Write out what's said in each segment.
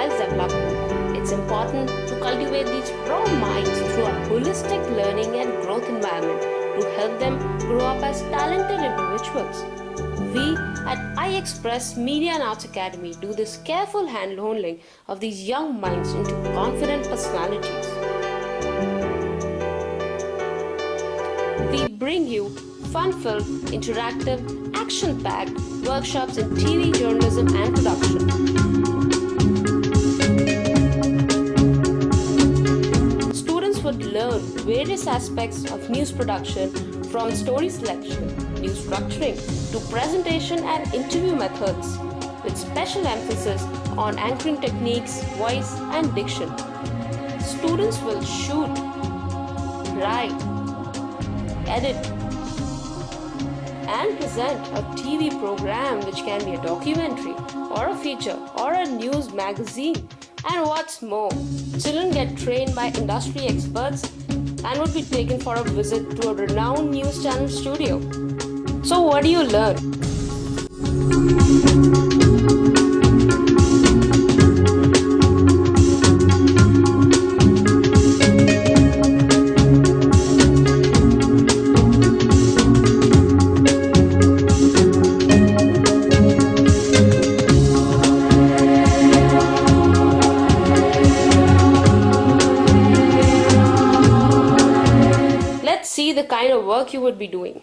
child's development, it's important to cultivate these raw minds through a holistic learning and growth environment to help them grow up as talented individuals. We at iExpress Media and Arts Academy do this careful handholding of these young minds into confident personalities. We bring you fun-filled, interactive, action-packed workshops in TV journalism and production. Students would learn various aspects of news production from story selection, news structuring, to presentation and interview methods, with special emphasis on anchoring techniques, voice and diction. Students will shoot, write, edit, and present a TV program which can be a documentary or a feature or a news magazine. And what's more, children get trained by industry experts and would be taken for a visit to a renowned news channel studio. So what do you learn? Let's see the kind of work you would be doing.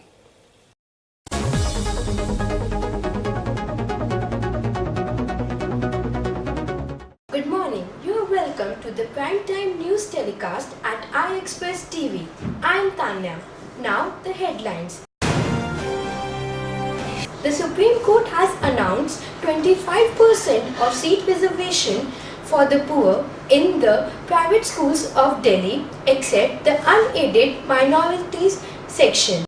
Good morning. You are welcome to the primetime news telecast at iExpress TV. I am Tanya. Now the headlines. The Supreme Court has announced 25% of seat reservation for the poor in the private schools of Delhi except the unaided minorities section.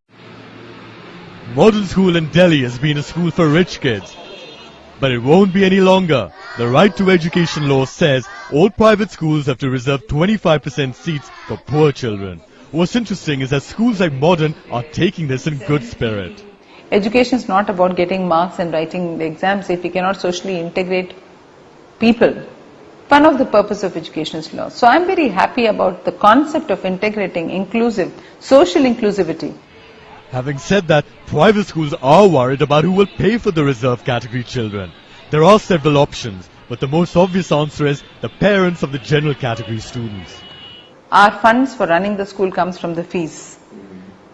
Modern school in Delhi has been a school for rich kids. But it won't be any longer. The Right to Education law says all private schools have to reserve 25% seats for poor children. What's interesting is that schools like Modern are taking this in good spirit. Education is not about getting marks and writing the exams if we cannot socially integrate people. One of the purpose of education is law. So I'm very happy about the concept of integrating inclusive, social inclusivity. Having said that, private schools are worried about who will pay for the reserved category children. There are several options, but the most obvious answer is the parents of the general category students. Our funds for running the school comes from the fees.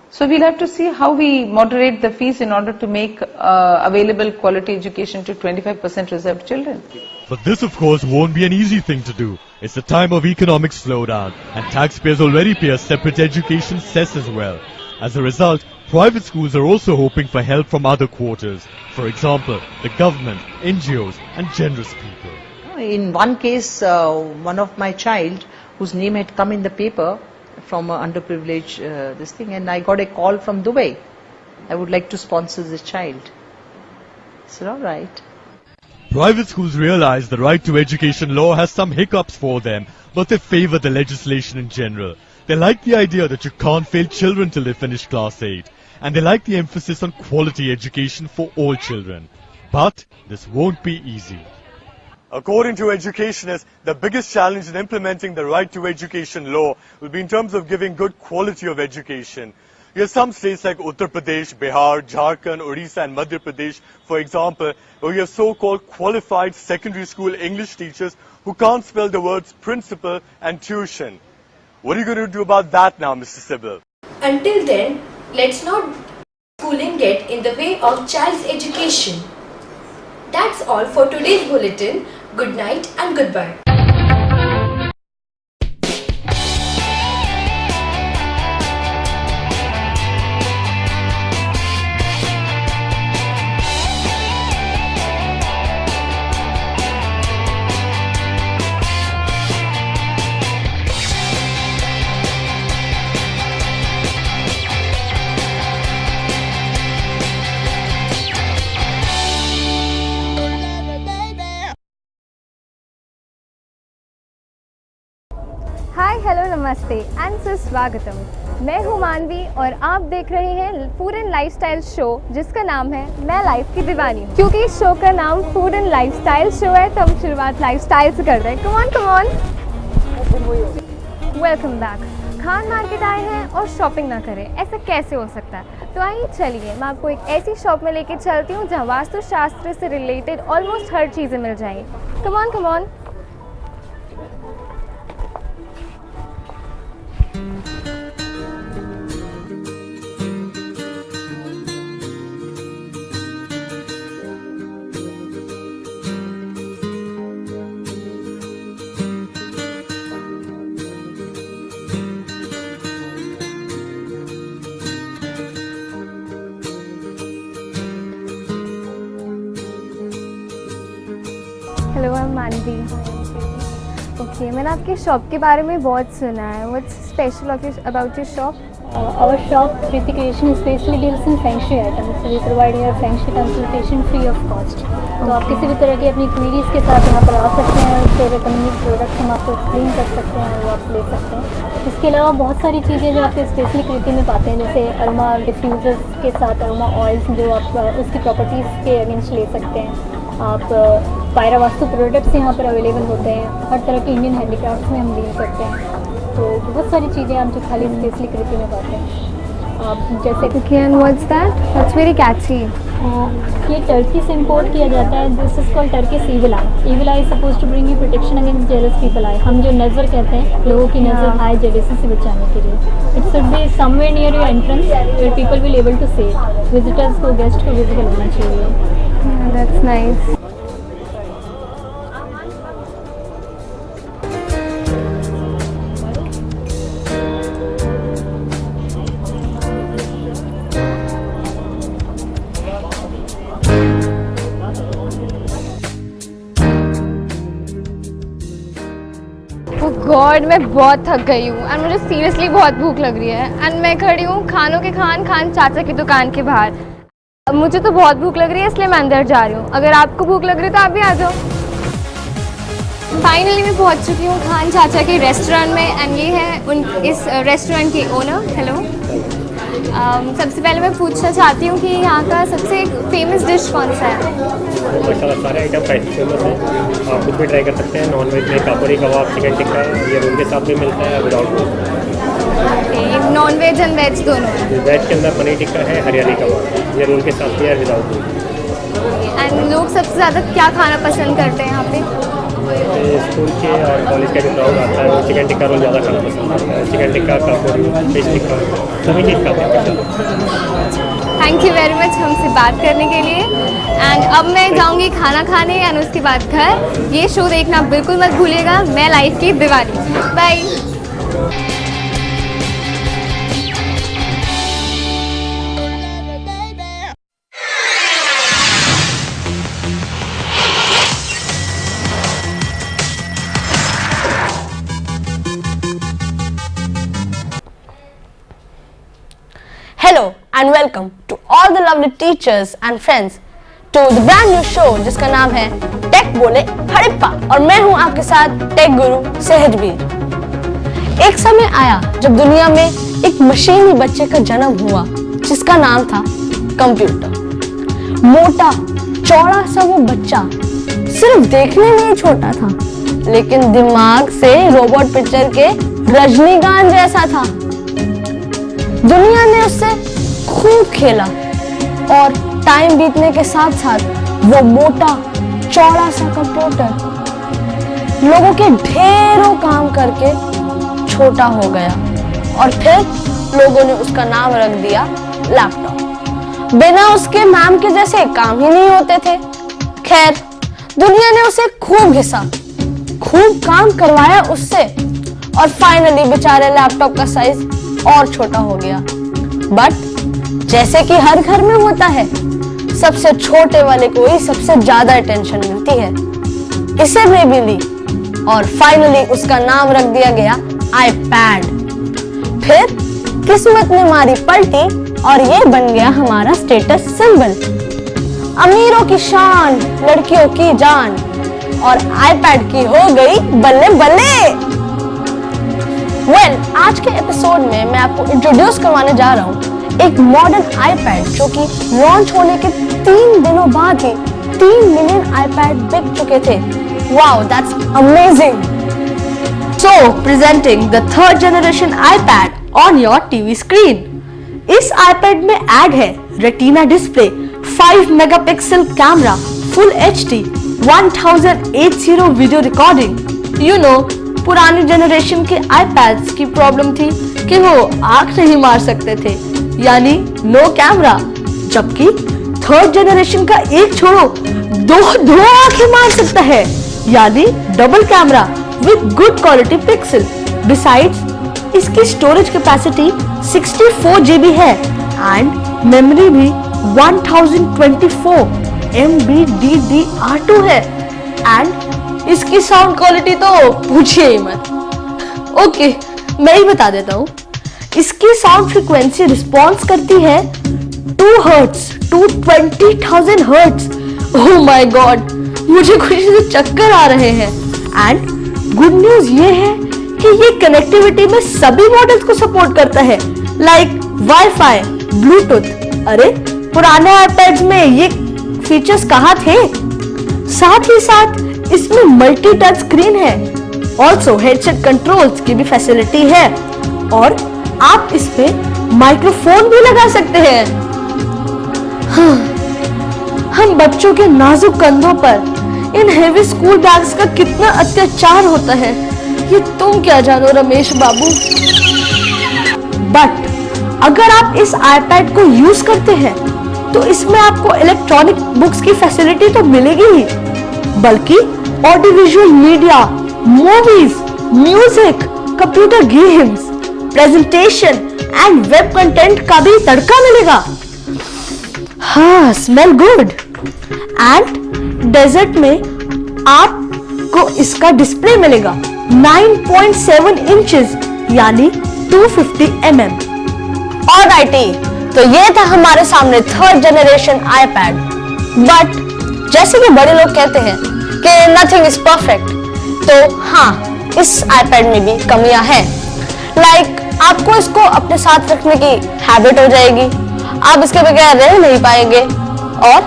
So we'll have to see how we moderate the fees in order to make available quality education to 25% reserved children. But this of course won't be an easy thing to do. It's a time of economic slowdown and taxpayers already pay a separate education cess as well. As a result, private schools are also hoping for help from other quarters. For example, the government, NGOs and generous people. In one case, one of my child whose name had come in the paper from an underprivileged this thing, and I got a call from Dubai. I would like to sponsor the child. I said, all right. Private schools realize the right to education law has some hiccups for them, but they favor the legislation in general. They like the idea that you can't fail children till they finish class 8. And they like the emphasis on quality education for all children. But this won't be easy. According to educationists, the biggest challenge in implementing the right to education law will be in terms of giving good quality of education. You have some states like Uttar Pradesh, Bihar, Jharkhand, Odisha and Madhya Pradesh, for example, where you have so-called qualified secondary school English teachers who can't spell the words principal and tuition. What are you going to do about that now, Mr. Sibyl? Until then, let's not schooling get in the way of child's education. That's all for today's bulletin. Good night and goodbye. Hi, hello, namaste and Swagatam. मैं हूँ मानवी और आप देख रहे हैं food and lifestyle show जिसका नाम है मैं लाइफ की दीवानी हूँ। क्योंकि इस शो का नाम फूड एंड लाइफस्टाइल शो है तो हम शुरुआत लाइफस्टाइल से कर रहे हैं। Come on welcome back. Khan market आए हैं और शॉपिंग ना करें, ऐसा कैसे हो सकता है? तो आइए चलिए मैं आपको एक ऐसी शॉप में लेके चलती हूँ जहाँ वास्तुशास्त्र से रिलेटेड ऑलमोस्ट हर चीज़ें मिल जाएंगी। Come on. Hello, I am मानवी। ओके, मैंने आपकी शॉप के बारे में बहुत सुना है। What's special about your shop? Our shop, Kriti Creation, especially deals in Feng Shui items. So we provide your Feng Shui consultation free of cost. तो आप किसी भी तरह की अपनी क्वेरीज के साथ यहाँ पर आ सकते हैं, उससे रिकमेंडेड प्रोडक्ट हम आपको एक्सप्लेन कर सकते हैं, वो आप ले सकते हैं। इसके अलावा बहुत सारी चीज़ें जो आप स्पेशली कृति में पाते हैं, जैसे अरोमा डिफ्यूजर्स के साथ अरोमा ऑयल्स जो आप उसकी प्रॉपर्टीज़ के अगेंस्ट ले सकते हैं। आप पायरा वास्तु प्रोडक्ट्स यहाँ पर अवेलेबल होते हैं। हर तरह के इंडियन हैंडीक्राफ्ट्स में हम डील करते हैं। तो बहुत सारी चीज़ें आप जो खाली स्पेशली कृति में पाते हैं। आप जैसे what's that? That's very catchy. ये टर्की से इम्पोर्ट किया जाता है। This is called Turkish evil eye. Evil eye suppose to bring you protection against jealous people eye. हम जो नज़र कहते हैं, लोगों की नज़र आई जेलसी से बचाने के लिए। It should be somewhere near your entrance where people will able to see it. Visitors को, गेस्ट को विजिबल होना चाहिए। That's nice. गॉड, मैं बहुत थक गई हूँ एंड मुझे सीरियसली बहुत भूख लग रही है एंड मैं खड़ी हूँ खानों के खान चाचा की दुकान के बाहर। अब मुझे तो बहुत भूख लग रही है इसलिए मैं अंदर जा रही हूँ। अगर आपको भूख लग रही है तो आप भी आ जाओ। फाइनली मैं पहुँच चुकी हूँ खान चाचा के रेस्टोरेंट में एंड ये है इस रेस्टोरेंट के ओनर। हेलो। सबसे पहले मैं पूछना चाहती हूँ कि यहाँ का सबसे फेमस डिश कौन सा है? माशाल्लाह सारे आइटम काफ़ी फेमस हैं। आप कुछ भी ट्राई कर सकते हैं। नॉन वेज में कापुरी कबाब, चिकन टिक्का, ये रोल के साथ भी मिलता है without role. Non veg and veg दोनों? वेज के अंदर पनीर टिक्का है, हरियाली कबाब, ये रोल के साथ भी है विदाउट रोल। एंड लोग सबसे ज़्यादा क्या खाना पसंद करते हैं यहाँ पे? स्कूल के और कॉलेज का जो क्राउड आता है वो चिकन टिक्का रोल ज़्यादा खाना पसंद करता है। चिकन टिक्का, कापुरी, फिश टिक्का, सभी चीज़ खाते हैं। थैंक यू वेरी मच हमसे बात करने के लिए। एंड अब मैं जाऊंगी खाना खाने एंड उसके बाद घर। ये शो देखना बिल्कुल मत भूलिएगा, मैं लाइफ की दीवानी। Bye. Hello and welcome to all the lovely teachers and friends to the brand new show जिसका नाम है टेक बोले हड़प्पा और मैं हूं आपके साथ टेक गुरु सहजवीर। एक समय आया जब दुनिया में एक मशीनी बच्चे का जन्म हुआ जिसका नाम था कंप्यूटर। मोटा चौड़ा सा वो बच्चा सिर्फ देखने में ही छोटा था लेकिन दिमाग से रोबोट पिक्चर के रजनीकांत जैसा था। दुनिया ने उससे खूब खेला और टाइम बीतने के साथ साथ वो मोटा चौड़ा सा कंप्यूटर लोगों के ढेरों काम करके छोटा हो गया और फिर लोगों ने उसका नाम रख दिया लैपटॉप। बिना उसके मैम के जैसे काम ही नहीं होते थे। खैर, दुनिया ने उसे खूब घिसा, खूब काम करवाया उससे और फाइनली बेचारे लैपटॉप का साइज और छोटा हो गया। बट जैसे कि हर घर में होता है, सबसे छोटे वाले को ही सबसे ज्यादा अटेंशन मिलती है। इसे भी मिली और फाइनली उसका नाम रख दिया गया आईपैड। फिर किस्मत ने मारी पलटी और ये बन गया हमारा स्टेटस सिंबल। अमीरों की शान, लड़कियों की जान और आईपैड की हो गई बल्ले बल्ले। वेल, आज के एपिसोड में मैं आपको इंट्रोड्यूस करवाने जा रहा हूँ एक मॉडर्न आईपैड जो कि लॉन्च होने के 3 दिनों बाद ही 3 मिलियन आईपैड बिक चुके थे। Wow, that's amazing. So presenting the third generation iPad on your TV screen. इस आईपैड में ऐड है retina display, 5 megapixel camera, full HD, 1080 video recording. You know, पुरानी जनरेशन के आईपैड्स की प्रॉब्लम थी कि वो आंख नहीं मार सकते थे, यानी नो कैमरा, जबकि थर्ड जनरेशन का एक छोड़ो दो आंखें मार सकता है, यानी double camera with good quality pixel. Besides इसकी स्टोरेज कैपेसिटी 64 GB है एंड मेमोरी भी 1024 MB DDR2 है एंड इसकी साउंड क्वालिटी तो पूछिए ही मत। ओके, मैं ही बता देता हूँ। इसकी साउंड फ्रीक्वेंसी रिस्पॉन्स करती है 2 hertz to 20,000 hertz. Oh my god, मुझे खुशी से चक्कर आ रहे हैं। एंड गुड न्यूज ये है कि ये कनेक्टिविटी में सभी मॉडल्स को सपोर्ट करता है, लाइक वाईफाई, ब्लूटूथ। अरे पुराने आईपैड्स में ये फीचर्स कहाँ थे? साथ ही साथ इसमें मल्टी टच स्क्रीन है, ऑल्सो हेडसेट कंट्रोल्स की भी फैसिलिटी है और आप इस पे माइक्रोफोन भी लगा सकते हैं। हम बच्चों के नाजुक कंधों पर इन हेवी स्कूल बैग्स का कितना अत्याचार होता है, ये तुम क्या जानो रमेश बाबू। बट अगर आप इस आईपैड को यूज करते हैं तो इसमें आपको इलेक्ट्रॉनिक बुक्स की फैसिलिटी तो मिलेगी ही, बल्कि audio visual media, movies, music, computer games, presentation and web content का भी तड़का मिलेगा। हाँ, स्मेल गुड। एंड डेजर्ट में आपको इसका डिस्प्ले मिलेगा 9.7 इंचेस यानी 250 mm। ऑलराइटी, तो ये था हमारे सामने थर्ड जनरेशन आईपैड। बट जैसे कि बड़े लोग कहते हैं कि नथिंग इज परफेक्ट, तो हाँ, इस आईपैड में भी कमियां हैं। लाइक आपको इसको अपने साथ रखने की हैबिट हो जाएगी, आप इसके बगैर रह नहीं पाएंगे और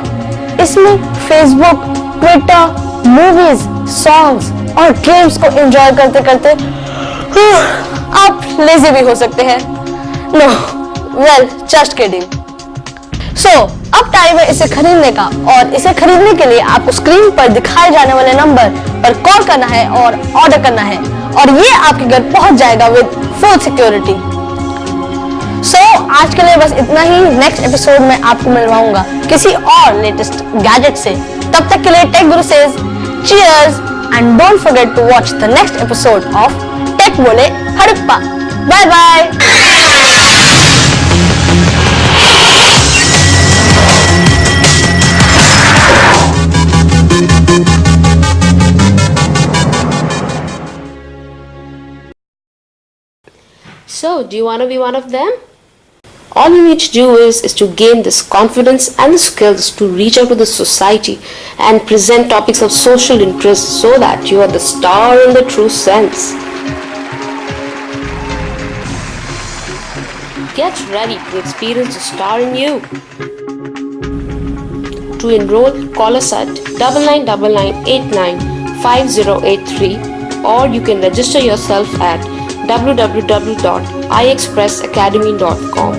इसमें फेसबुक, ट्विटर, मूवीज, सॉन्ग्स और गेम्स को एंजॉय करते करते आप लेजी भी हो सकते हैं। No, well, just kidding. So अब टाइम है इसे खरीदने का, और इसे खरीदने के लिए आपको स्क्रीन पर दिखाए जाने वाले नंबर पर कॉल करना है और ऑर्डर करना है, और ये आपके घर पहुंच जाएगा विद फुल सिक्योरिटी। सो आज के लिए बस इतना ही। नेक्स्ट एपिसोड में आपको मिलवाऊंगा किसी और लेटेस्ट गैजेट से। तब तक के लिए tech guru says cheers and don't forget to watch the next episode of tech बोले Harappa. Bye bye. So, do you want to be one of them? All you need to do is to gain this confidence and the skills to reach out to the society and present topics of social interest so that you are the star in the true sense. Get ready to experience the star in you. To enroll, call us at 9999895083, or you can register yourself at www.iexpressacademy.com.